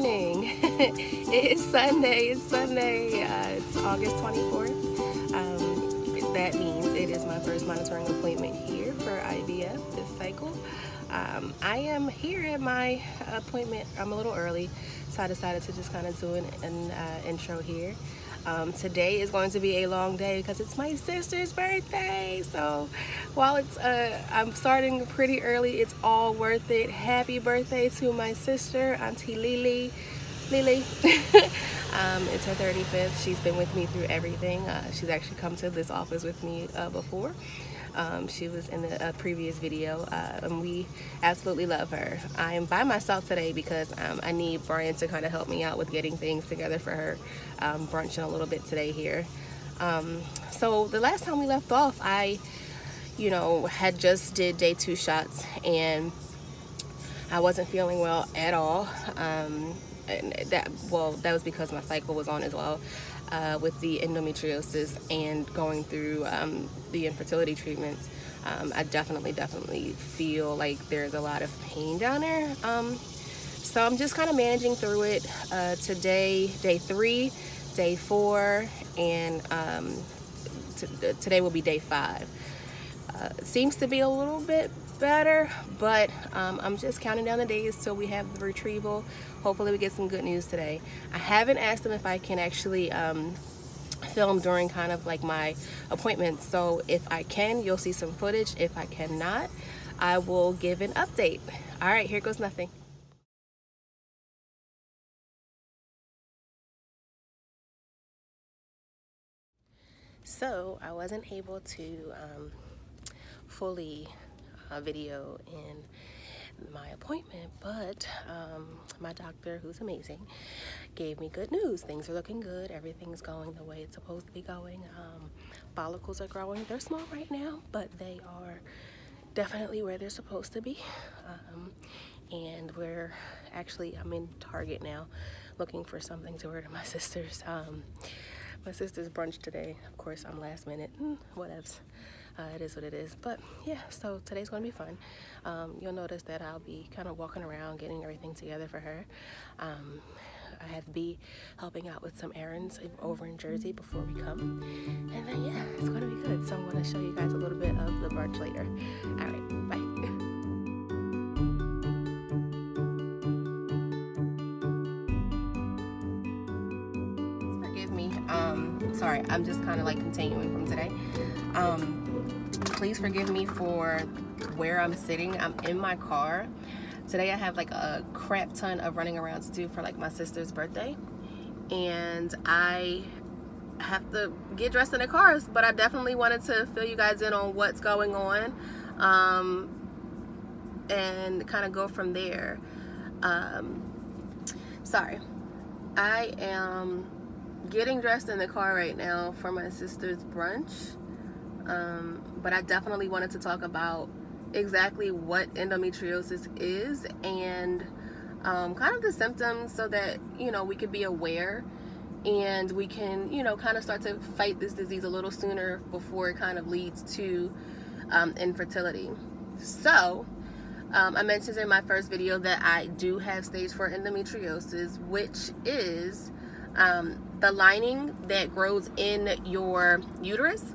morning. It's Sunday. It's August 24th. That means it is my first monitoring appointment here for IVF this cycle. I am here at my appointment. I'm a little early, so I decided to just kind of do an intro here. Today is going to be a long day because it's my sister's birthday. So while it's I'm starting pretty early, it's all worth it. Happy birthday to my sister, Auntie Lily. It's her 35th. She's been with me through everything. She's actually come to this office with me before. She was in the previous video, and we absolutely love her. I'm by myself today because I need Brian to kind of help me out with getting things together for her, brunching a little bit today here. So the last time we left off, I had just did day 2 shots, and I wasn't feeling well at all. And that was because my cycle was on as well, with the endometriosis and going through the infertility treatments. I definitely feel like there's a lot of pain down there. So I'm just kind of managing through it. Today, day 3, day 4, and today will be day 5. It seems to be a little bit better, but I'm just counting down the days till we have the retrieval. Hopefully we get some good news today. I haven't asked them if I can actually film during kind of like my appointments, so if I can, you'll see some footage. If I cannot, I will give an update. All right, here goes nothing. So I wasn't able to fully video in my appointment, but my doctor, who's amazing, gave me good news. Things are looking good. Everything's going the way it's supposed to be going. Follicles are growing. They're small right now, but they are definitely where they're supposed to be. And I'm in Target now looking for something to wear to my sister's brunch today. Of course, I'm last minute, whatevs. It is what it is. But yeah, so today's gonna be fun. You'll notice that I'll be kind of walking around getting everything together for her. I have B helping out with some errands over in Jersey before we come, and then yeah, it's gonna be good. So I'm gonna show you guys a little bit of the brunch later. All right, bye. Sorry, I'm just kind of like continuing from today. Please forgive me for where I'm sitting. I'm in my car. Today I have like a crap ton of running around to do for like my sister's birthday, and I have to get dressed in the cars, but I definitely wanted to fill you guys in on what's going on, and kind of go from there. Sorry, I am getting dressed in the car right now for my sister's brunch, but I definitely wanted to talk about exactly what endometriosis is and kind of the symptoms, so that we could be aware and we can kind of start to fight this disease a little sooner before it kind of leads to infertility. So I mentioned in my first video that I do have stage 4 endometriosis, which is the lining that grows in your uterus.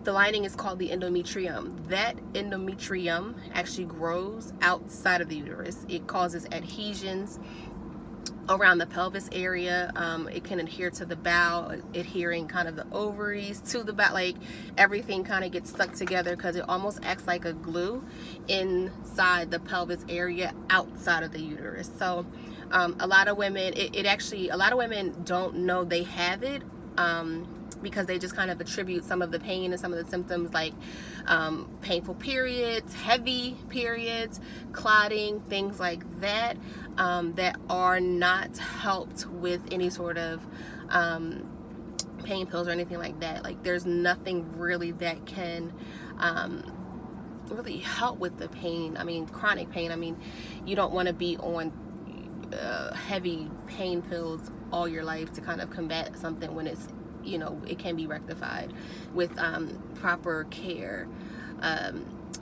The lining is called the endometrium. That endometrium actually grows outside of the uterus. It causes adhesions around the pelvis area. It can adhere to the bowel, adhering kind of the ovaries to the bowel. Like everything kind of gets stuck together because it almost acts like a glue inside the pelvis area outside of the uterus. So a lot of women, a lot of women don't know they have it, because they just kind of attribute some of the pain and some of the symptoms, like painful periods, heavy periods, clotting, things like that, that are not helped with any sort of pain pills or anything like that. Like there's nothing really that can really help with the pain. I mean, chronic pain. I mean, you don't want to be on heavy pain pills all your life to kind of combat something when it's it can be rectified with proper care.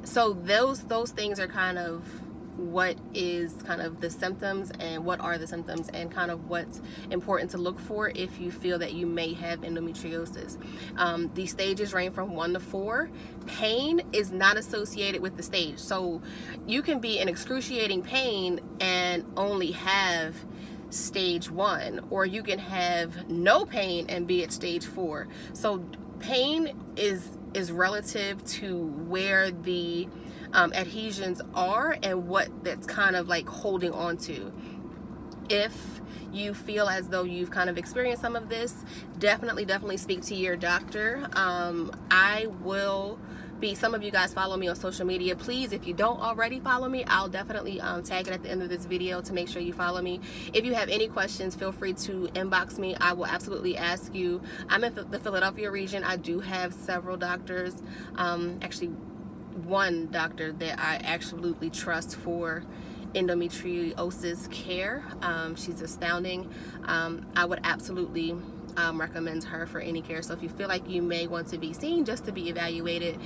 So those things are kind of what is kind of the symptoms and what are the symptoms and kind of what's important to look for if you feel that you may have endometriosis. These stages range from 1 to 4. Pain is not associated with the stage, so you can be in excruciating pain and only have stage 1, or you can have no pain and be at stage 4. So pain is relative to where the adhesions are and what that's kind of like holding on to. If you feel as though you've kind of experienced some of this, definitely speak to your doctor. I will be, some of you guys follow me on social media. Please, if you don't already follow me, I'll definitely tag it at the end of this video to make sure you follow me. If you have any questions, feel free to inbox me. I will absolutely ask you. I'm in the Philadelphia region. I do have several doctors, actually one doctor that I absolutely trust for endometriosis care. She's astounding. I would absolutely recommend her for any care. So if you feel like you may want to be seen just to be evaluated,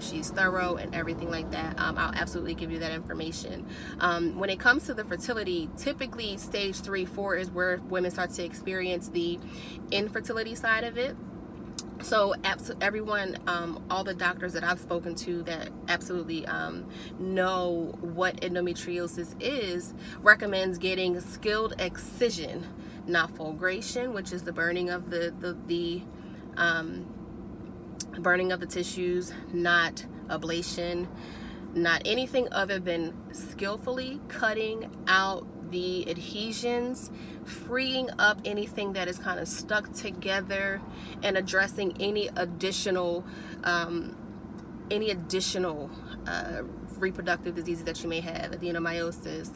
she's thorough and everything like that. I'll absolutely give you that information. When it comes to the fertility, typically stage 3, 4 is where women start to experience the infertility side of it. So everyone, all the doctors that I've spoken to that absolutely know what endometriosis is, recommends getting skilled excision, not fulgration, which is the burning of the burning of the tissues, not ablation, not anything other than skillfully cutting out the adhesions, freeing up anything that is kind of stuck together, and addressing any additional reproductive diseases that you may have, adenomyosis,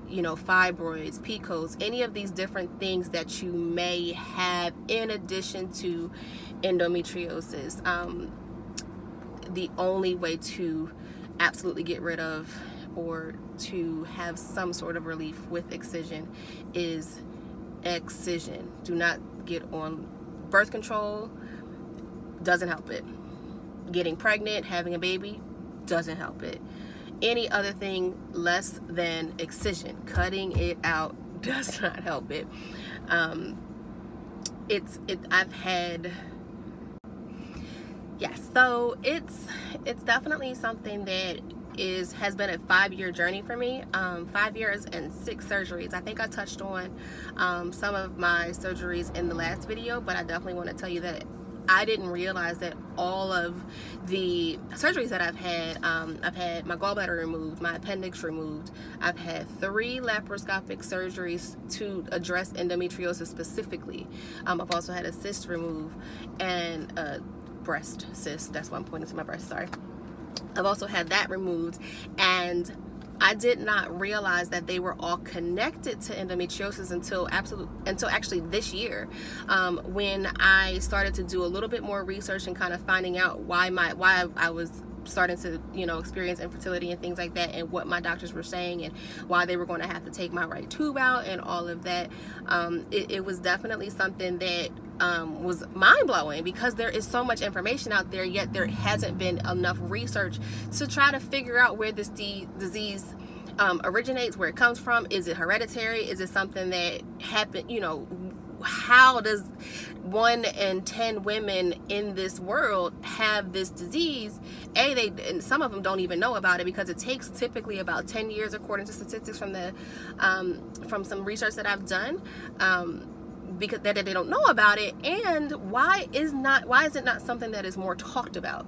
you know, fibroids, PCOS, any of these different things that you may have in addition to endometriosis. The only way to absolutely get rid of or to have some sort of relief with excision is excision. Do not get on birth control, doesn't help it. Getting pregnant, having a baby, doesn't help it. Any other thing less than excision, cutting it out, does not help it. So it's definitely something that has been a 5-year journey for me. 5 years and 6 surgeries. I think I touched on some of my surgeries in the last video, but I definitely want to tell you that I didn't realize that all of the surgeries that I've had my gallbladder removed, my appendix removed. I've had 3 laparoscopic surgeries to address endometriosis specifically. I've also had a cyst removed and a breast cyst. That's why I'm pointing to my breast, sorry. I've also had that removed, and I did not realize that they were all connected to endometriosis until actually this year, when I started to do a little bit more research and kind of finding out why I was starting to, you know, experience infertility and things like that, and what my doctors were saying and why they were going to have to take my right tube out and all of that. It was definitely something that was mind-blowing, because there is so much information out there, yet there hasn't been enough research to try to figure out where this disease originates, where it comes from. Is it hereditary? Is it something that happened, you know, how does 1 in 10 women in this world have this disease? And some of them don't even know about it, because it takes typically about 10 years, according to statistics from the from some research that I've done, because that they don't know about it. And why is it not something that is more talked about?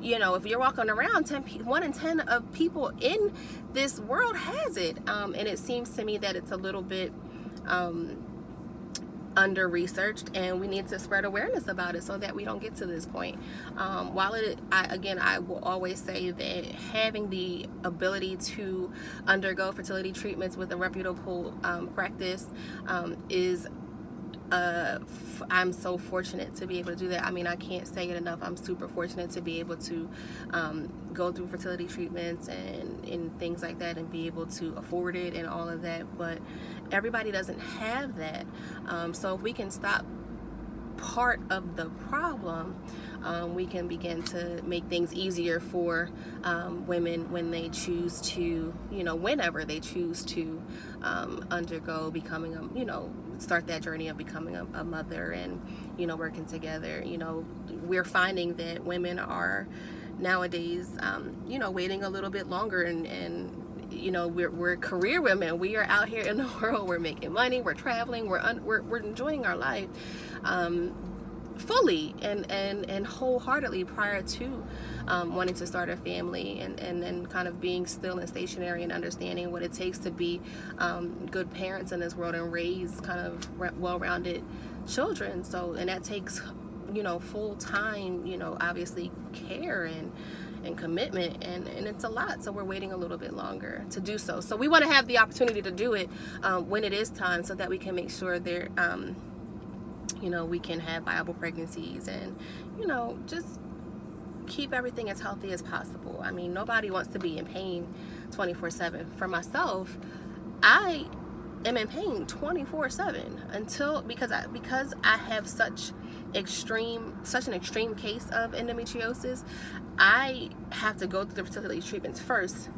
You know, if you're walking around, 1 in 10 of people in this world has it, and it seems to me that it's a little bit under researched, and we need to spread awareness about it so that we don't get to this point. I will always say that having the ability to undergo fertility treatments with a reputable practice is I'm so fortunate to be able to do that. I mean, I can't say it enough. I'm super fortunate to be able to go through fertility treatments and things like that, and be able to afford it and all of that. But everybody doesn't have that. So if we can stop part of the problem, we can begin to make things easier for women when they choose to, whenever they choose to undergo becoming start that journey of becoming a mother and, working together. We're finding that women are nowadays, waiting a little bit longer, and we're career women. We are out here in the world. We're making money. We're traveling. We're enjoying our life fully and wholeheartedly prior to wanting to start a family, and then kind of being still and stationary and understanding what it takes to be good parents in this world and raise kind of well-rounded children. So, and that takes full-time obviously care and commitment, and it's a lot. So we're waiting a little bit longer to do so. So we want to have the opportunity to do it when it is time, so that we can make sure there we can have viable pregnancies and just keep everything as healthy as possible. I mean, nobody wants to be in pain 24/7. For myself, I am in pain 24/7 because I have such an extreme case of endometriosis. I have to go through the fertility treatments first.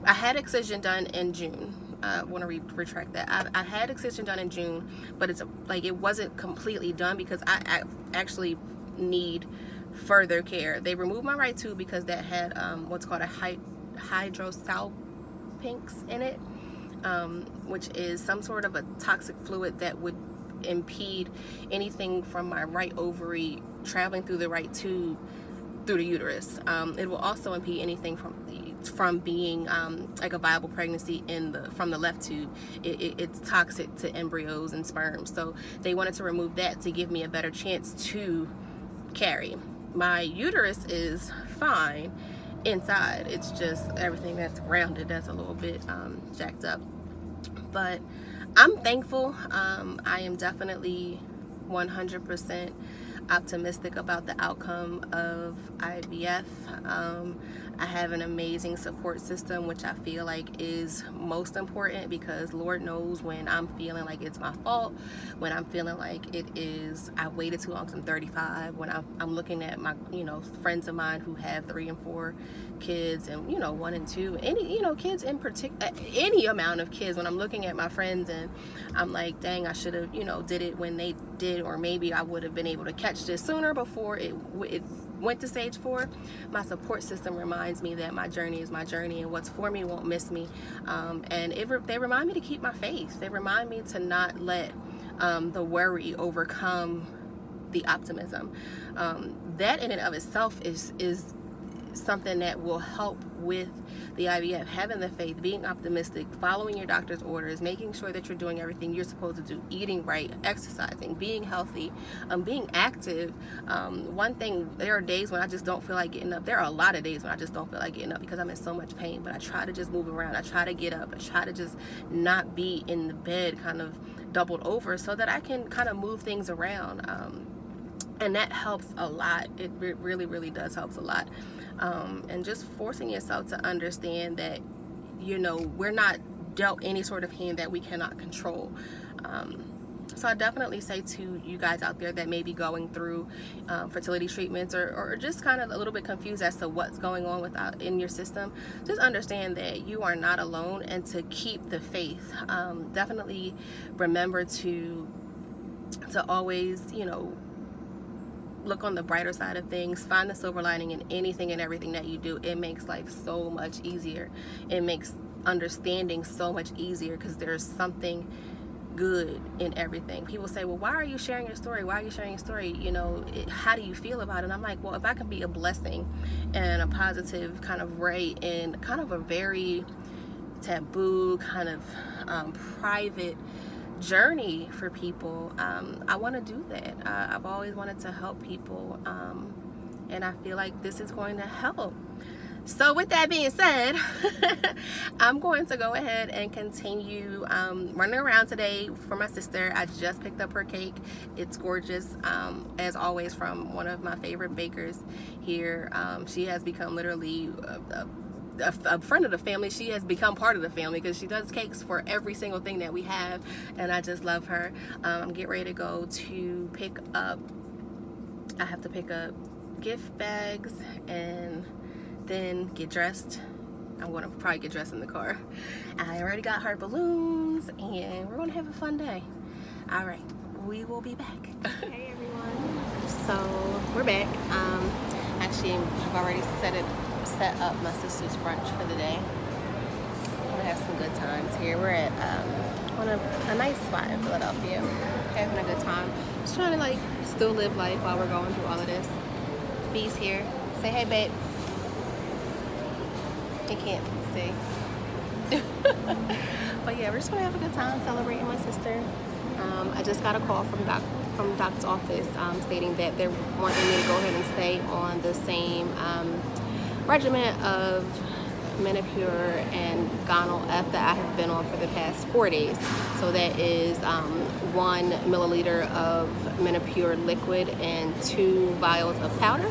I had excision done in June. I want to retract that. I had excision done in June, but it wasn't completely done because I actually need further care. They removed my right tube because that had what's called a hydrosalpinx in it, which is some sort of a toxic fluid that would impede anything from my right ovary traveling through the right tube through the uterus. It will also impede anything from being like a viable pregnancy from the left tube. It's toxic to embryos and sperm. So they wanted to remove that to give me a better chance to carry. My uterus is fine inside. It's just everything that's around it that's a little bit jacked up. But I'm thankful. I am definitely 100% optimistic about the outcome of IVF. I have an amazing support system, which I feel like is most important, because Lord knows when I'm feeling like it's my fault, when I'm feeling like it is, I've waited too long because I'm 35, when I'm looking at my, friends of mine who have 3 and 4 kids and, 1 and 2, any, kids in particular, any amount of kids, when I'm looking at my friends and I'm like, dang, I should have, did it when they did, or maybe I would have been able to catch this sooner before it went to stage 4. My support system reminds me that my journey is my journey, and what's for me won't miss me. And they remind me to keep my faith. They remind me to not let the worry overcome the optimism. That in and of itself is something that will help with the IVF. Having the faith, being optimistic, following your doctor's orders, making sure that you're doing everything you're supposed to do, eating right, exercising, being healthy, being active. One thing, there are days when I just don't feel like getting up. There are a lot of days when I just don't feel like getting up because I'm in so much pain, but I try to just move around. I try to get up. I try to just not be in the bed kind of doubled over so that I can kind of move things around. And that helps a lot. It really, really does helps a lot. And just forcing yourself to understand that, we're not dealt any sort of hand that we cannot control. So I definitely say to you guys out there that may be going through fertility treatments or just kind of a little bit confused as to what's going on in your system, just understand that you are not alone, and to keep the faith. Definitely remember to always, look on the brighter side of things. Find the silver lining in anything and everything that you do. It makes life so much easier. It makes understanding so much easier because there's something good in everything. People say, well, why are you sharing your story? Why are you sharing your story? How do you feel about it? And I'm like, well, if I can be a blessing and a positive kind of ray in kind of a very taboo, kind of private journey for people, I want to do that. I've always wanted to help people, and I feel like this is going to help. So with that being said, I'm going to go ahead and continue running around today for my sister. I just picked up her cake. It's gorgeous, as always, from one of my favorite bakers here. She has become literally a friend of the family. She has become part of the family because she does cakes for every single thing that we have, and I just love her. I'm getting ready to go to pick up I have to pick up gift bags and then get dressed. I'm gonna probably get dressed in the car. I already got her balloons and we're gonna have a fun day. All right, we will be back. Hey everyone, so we're back. Actually, I've already set up my sister's brunch for the day. We're gonna have some good times here. We're at on a nice spot in Philadelphia, having a good time. Just trying to like still live life while we're going through all of this. B's here. Say hey, babe. He can't see. But yeah, we're just gonna have a good time celebrating my sister. I just got a call from Doc's office stating that they're wanting me to go ahead and stay on the same regimen of Menopur and Gonal-F that I have been on for the past 4 days. So that is 1 milliliter of Menopur liquid and 2 vials of powder,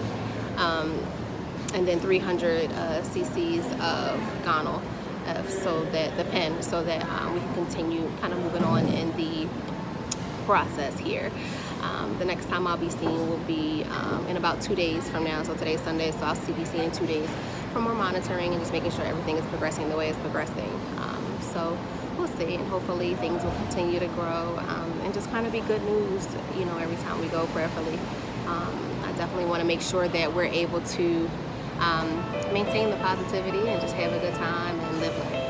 and then 300 cc's of Gonal-F, so that the pen, so that we can continue kind of moving on in the process here. The next time I'll be seen will be in about 2 days from now. So today's Sunday, so I'll be seen in 2 days for more monitoring and just making sure everything is progressing the way it's progressing. So we'll see, and hopefully things will continue to grow and just kind of be good news, you know, every time we go prayerfully. I definitely want to make sure that we're able to maintain the positivity and just have a good time and live life.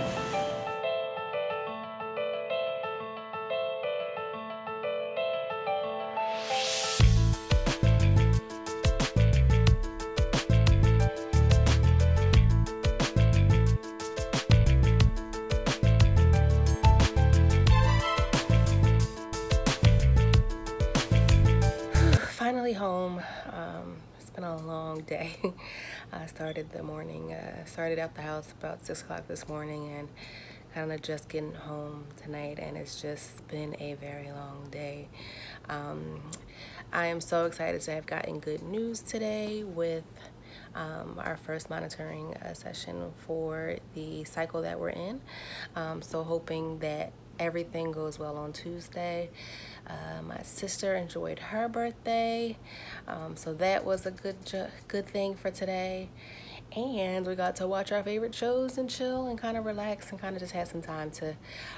Finally home. It's been a long day. I started out the house about 6 o'clock this morning and kind of just getting home tonight, and it's just been a very long day. I am so excited to have gotten good news today with our first monitoring session for the cycle that we're in. So hoping that everything goes well on Tuesday. My sister enjoyed her birthday, so that was a good thing for today. And we got to watch our favorite shows and chill and kind of relax and kind of just have some time to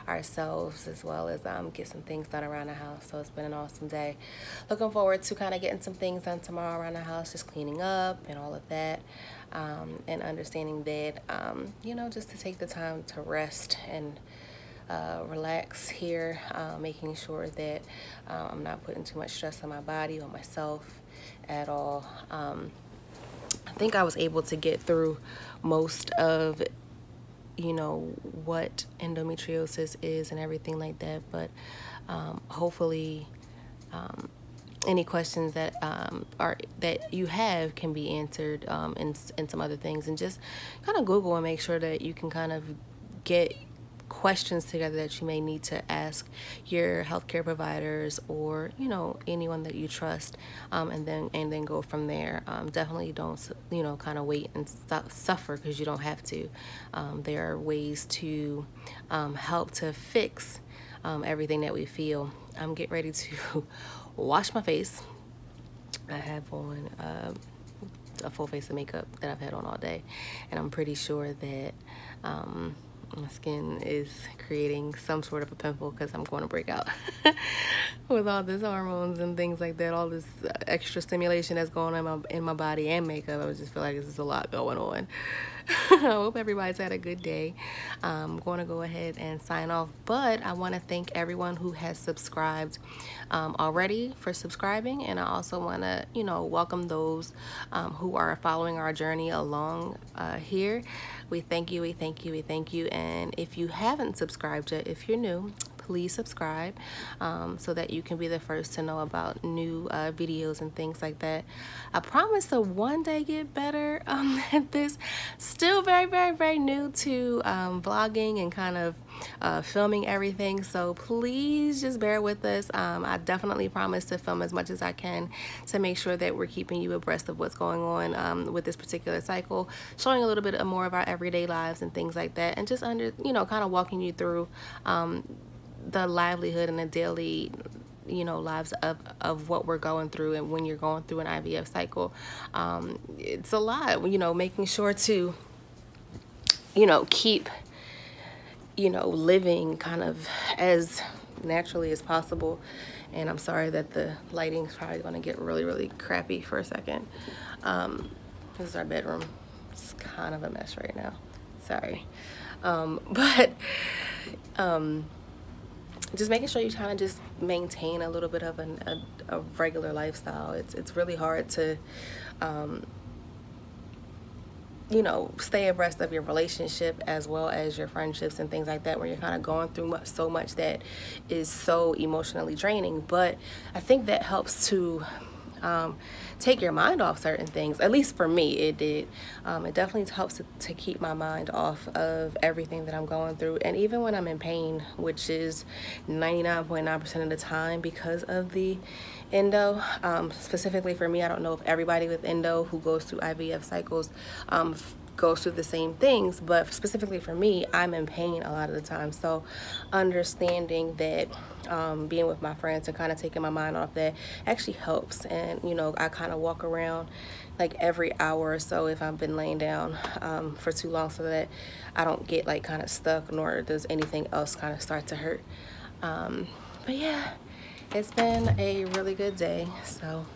ourselves, as well as get some things done around the house. So it's been an awesome day. Looking forward to kind of getting some things done tomorrow around the house, just cleaning up and all of that, and understanding that, you know, just to take the time to rest and relax here, making sure that I'm not putting too much stress on my body or myself at all. I think I was able to get through most of, you know, what endometriosis is and everything like that, but hopefully any questions that that you have can be answered in some other things, and just kind of Google and make sure that you can kind of get questions together that you may need to ask your healthcare providers or, you know, anyone that you trust, and then go from there. Definitely don't, you know, kind of wait and suffer, because you don't have to. There are ways to help to fix everything that we feel. I'm getting ready to wash my face. I have on a full face of makeup that I've had on all day, and I'm pretty sure that my skin is creating some sort of a pimple, because I'm going to break out with all this hormones and things like that, all this extra stimulation that's going on in my body and makeup. I just feel like there's a lot going on. I hope everybody's had a good day. I'm going to go ahead and sign off, but I want to thank everyone who has subscribed already for subscribing, and I also want to, you know, welcome those who are following our journey along here. We thank you, we thank you, we thank you. And if you haven't subscribed yet, if you're new, please subscribe so that you can be the first to know about new videos and things like that. I promise to one day get better at this. Still very new to vlogging and kind of filming everything, so please just bear with us. I definitely promise to film as much as I can to make sure that we're keeping you abreast of what's going on with this particular cycle, showing a little bit more of our everyday lives and things like that, and just kind of walking you through the livelihood and the daily you know, lives of what we're going through. And when you're going through an IVF cycle, it's a lot, you know, making sure to, you know, keep, you know, living kind of as naturally as possible. And I'm sorry that the lighting's probably going to get really, really crappy for a second. This is our bedroom. It's kind of a mess right now. Sorry. But just making sure you kind of just maintain a little bit of a regular lifestyle. It's really hard to, you know, stay abreast of your relationship as well as your friendships and things like that, where you're kind of going through so much that is so emotionally draining. But I think that helps to take your mind off certain things. At least for me, it did. It definitely helps to keep my mind off of everything that I'm going through. And even when I'm in pain, which is 99.9% of the time because of the endo, specifically for me, I don't know if everybody with endo who goes through IVF cycles goes through the same things, but specifically for me, I'm in pain a lot of the time. So understanding that, being with my friends and kind of taking my mind off that actually helps. And you know, I kind of walk around like every hour or so if I've been laying down for too long, so that I don't get like kind of stuck, nor does anything else kind of start to hurt. But yeah, it's been a really good day, so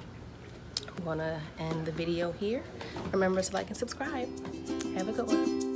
I'm gonna end the video here. Remember to like and subscribe. Have a good one.